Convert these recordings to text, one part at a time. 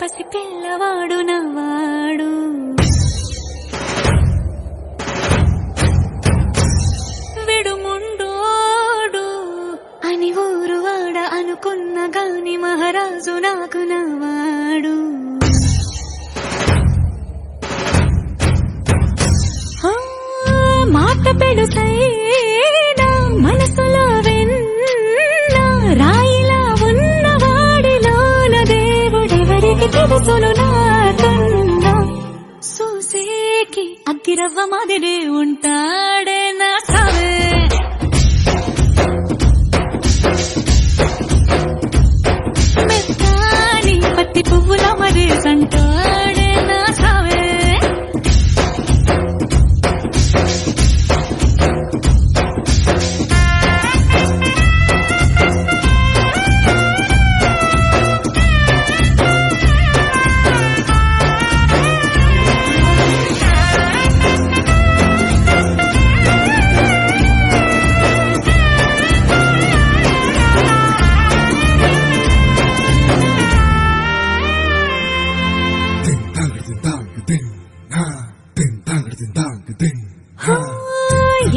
పసి పిల్లవాడు నవ్వాడు. విడుముండోడు అని ఊరువాడ అనుకున్న గాని మహారాజు నాకు నవ్వాడు. మాట పెడుసైనా మనసులో వెన్న రాయిలా ఉన్నవాడిలోన దేవుడెవరికి తెలుసును నాకన్నా. సూసేకి అగ్గిరవ్వ మాదిరి ఉంటాడే నా సావే. మెత్తాని పత్తి పువ్వుల మరి సంటాడే నా సావే.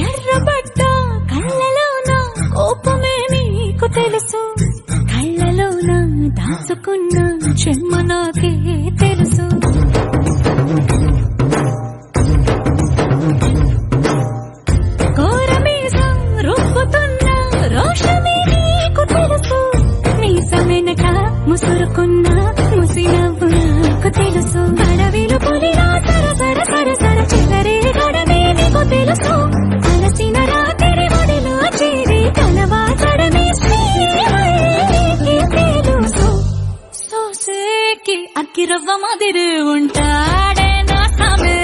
ఎర్రబడ్డ కళ్ళలోన కోపమే నీకు తెలుసు, కళ్ళలోన దాచుకున్న చెమ్మ నాకే తెలుసు. కోరమీసం రుబ్బుతున్న రోషమే నీకు తెలుసు, మీసమెనక ముసురుకున్న ముసినవ్వు నాకు తెలుసు. అడవిలు పులిరా సరసర సరసర చివరి గడమే నీకు తెలుసు. అలసిన రాత్రి ఒడిలో చేరి కలవాచడమే శ్రీకి తెలుసు. సోసేకి అగ్గిరవ్వ మాదిరి ఉంటాడే నా సామే.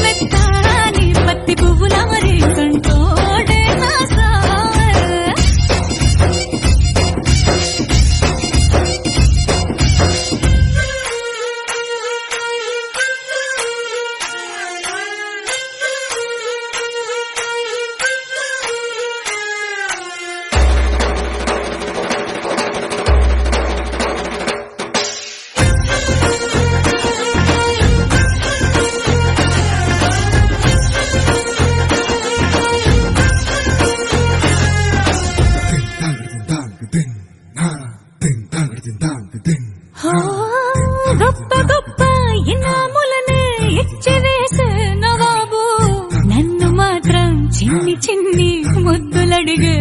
మెత్తాని పత్తి పువ్వుల మరి కంటోడే నా సామే. గొప్ప గొప్ప ఇనాములనే ఇచ్చివేసే నవాబు నన్ను మాత్రం చిన్ని చిన్ని ముద్దులడిగే